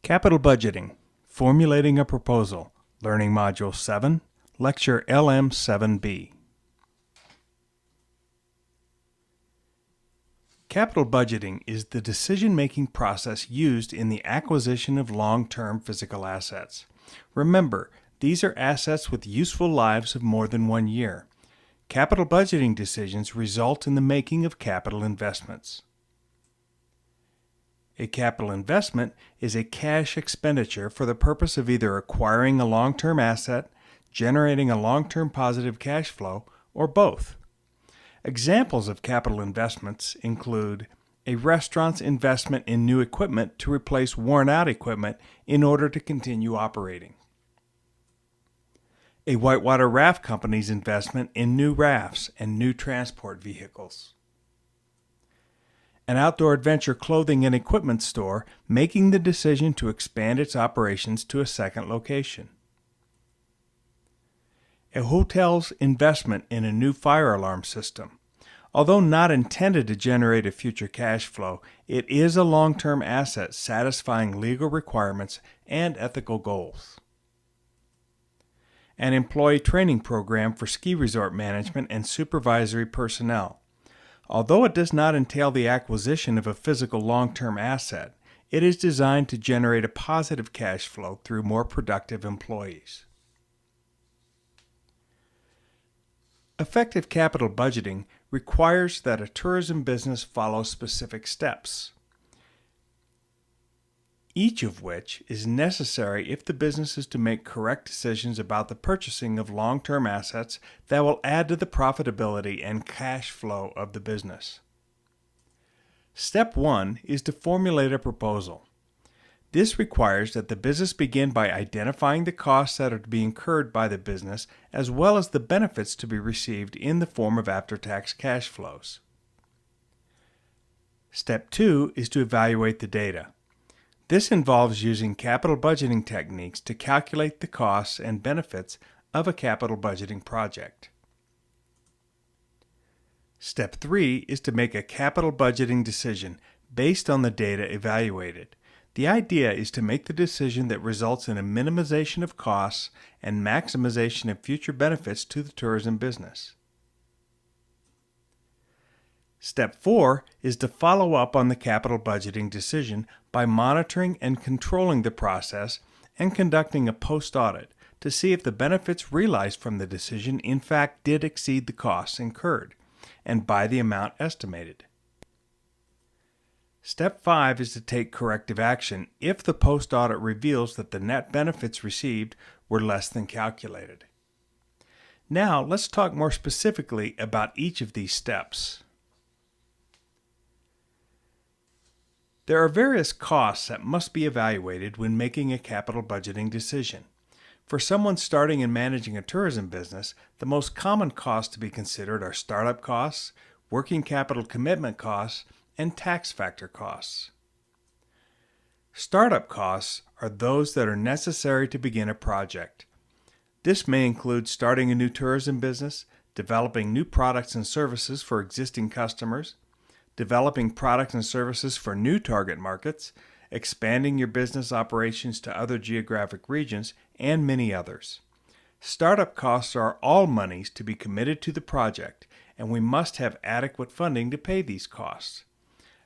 Capital Budgeting, Formulating a Proposal, Learning Module 7, Lecture LM7b. Capital budgeting is the decision-making process used in the acquisition of long-term physical assets. Remember, these are assets with useful lives of more than 1 year. Capital budgeting decisions result in the making of capital investments. A capital investment is a cash expenditure for the purpose of either acquiring a long-term asset, generating a long-term positive cash flow, or both. Examples of capital investments include a restaurant's investment in new equipment to replace worn-out equipment in order to continue operating. A whitewater raft company's investment in new rafts and new transport vehicles. An outdoor adventure clothing and equipment store making the decision to expand its operations to a second location. A hotel's investment in a new fire alarm system. Although not intended to generate a future cash flow, it is a long-term asset satisfying legal requirements and ethical goals. An employee training program for ski resort management and supervisory personnel. Although it does not entail the acquisition of a physical long-term asset, it is designed to generate a positive cash flow through more productive employees. Effective capital budgeting requires that a tourism business follow specific steps, each of which is necessary if the business is to make correct decisions about the purchasing of long-term assets that will add to the profitability and cash flow of the business. Step 1 is to formulate a proposal. This requires that the business begin by identifying the costs that are to be incurred by the business as well as the benefits to be received in the form of after-tax cash flows. Step 2 is to evaluate the data. This involves using capital budgeting techniques to calculate the costs and benefits of a capital budgeting project. Step 3 is to make a capital budgeting decision based on the data evaluated. The idea is to make the decision that results in a minimization of costs and maximization of future benefits to the tourism business. Step 4 is to follow up on the capital budgeting decision by monitoring and controlling the process and conducting a post-audit to see if the benefits realized from the decision in fact did exceed the costs incurred and by the amount estimated. Step 5 is to take corrective action if the post-audit reveals that the net benefits received were less than calculated. Now let's talk more specifically about each of these steps. There are various costs that must be evaluated when making a capital budgeting decision. For someone starting and managing a tourism business, the most common costs to be considered are startup costs, working capital commitment costs, and tax factor costs. Startup costs are those that are necessary to begin a project. This may include starting a new tourism business, developing new products and services for existing customers, developing products and services for new target markets, expanding your business operations to other geographic regions, and many others. Startup costs are all monies to be committed to the project, and we must have adequate funding to pay these costs.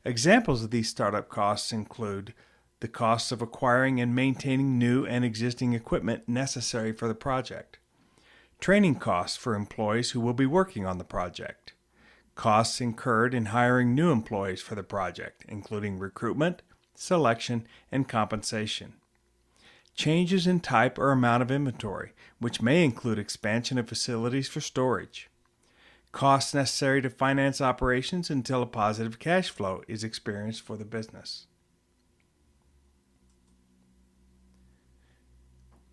Examples of these startup costs include the costs of acquiring and maintaining new and existing equipment necessary for the project, training costs for employees who will be working on the project, costs incurred in hiring new employees for the project, including recruitment, selection, and compensation. Changes in type or amount of inventory, which may include expansion of facilities for storage. Costs necessary to finance operations until a positive cash flow is experienced for the business.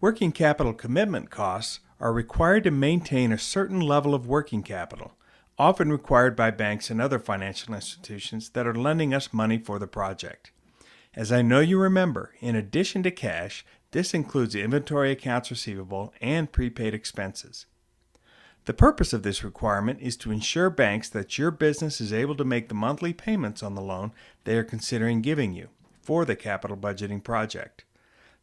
Working capital commitment costs are required to maintain a certain level of working capital, often required by banks and other financial institutions that are lending us money for the project. As I know you remember, in addition to cash, this includes inventory accounts receivable and prepaid expenses. The purpose of this requirement is to ensure banks that your business is able to make the monthly payments on the loan they are considering giving you for the capital budgeting project.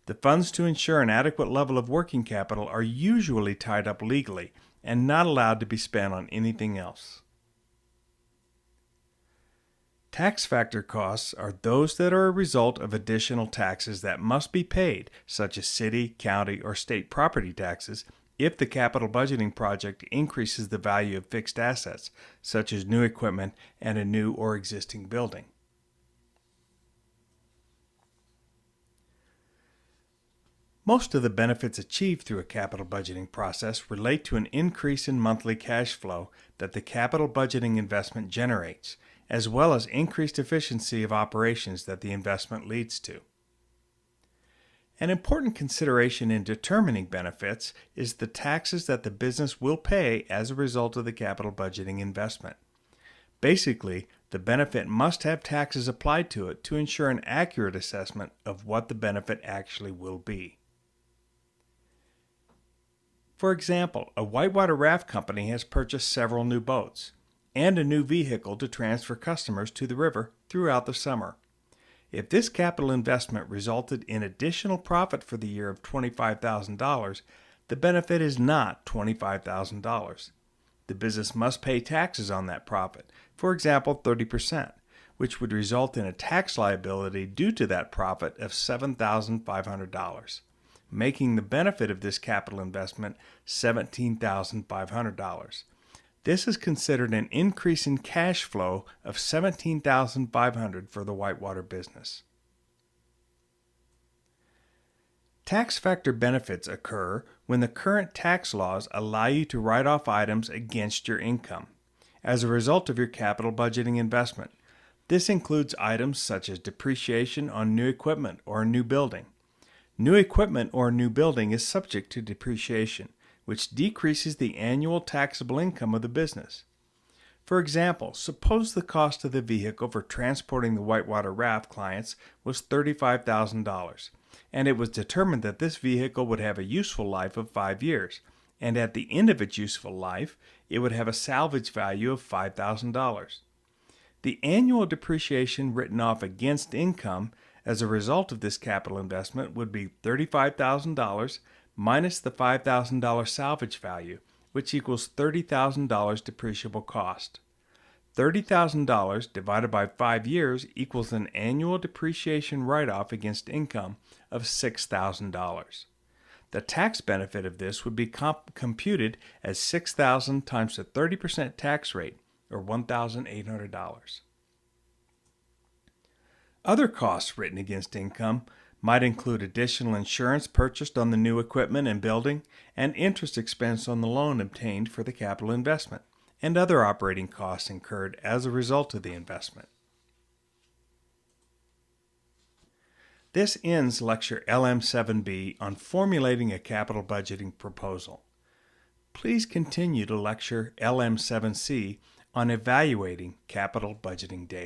The funds to ensure an adequate level of working capital are usually tied up legally and not allowed to be spent on anything else. Tax factor costs are those that are a result of additional taxes that must be paid, such as city, county, or state property taxes, if the capital budgeting project increases the value of fixed assets, such as new equipment and a new or existing building. Most of the benefits achieved through a capital budgeting process relate to an increase in monthly cash flow that the capital budgeting investment generates, as well as increased efficiency of operations that the investment leads to. An important consideration in determining benefits is the taxes that the business will pay as a result of the capital budgeting investment. Basically, the benefit must have taxes applied to it to ensure an accurate assessment of what the benefit actually will be. For example, a whitewater raft company has purchased several new boats and a new vehicle to transfer customers to the river throughout the summer. If this capital investment resulted in additional profit for the year of $25,000, the benefit is not $25,000. The business must pay taxes on that profit, for example 30%, which would result in a tax liability due to that profit of $7,500, making the benefit of this capital investment $17,500. This is considered an increase in cash flow of $17,500 for the whitewater business. Tax factor benefits occur when the current tax laws allow you to write off items against your income as a result of your capital budgeting investment. This includes items such as depreciation on new equipment or a new building. New equipment or a new building is subject to depreciation, which decreases the annual taxable income of the business. For example, suppose the cost of the vehicle for transporting the whitewater raft clients was $35,000, and it was determined that this vehicle would have a useful life of 5 years, and at the end of its useful life, it would have a salvage value of $5,000. The annual depreciation written off against income as a result of this capital investment would be $35,000 minus the $5,000 salvage value, which equals $30,000 depreciable cost. $30,000 divided by 5 years equals an annual depreciation write-off against income of $6,000. The tax benefit of this would be computed as $6,000 times the 30% tax rate, or $1,800. Other costs written against income might include additional insurance purchased on the new equipment and building, and interest expense on the loan obtained for the capital investment, and other operating costs incurred as a result of the investment. This ends Lecture LM7b on formulating a capital budgeting proposal. Please continue to Lecture LM7c on evaluating capital budgeting data.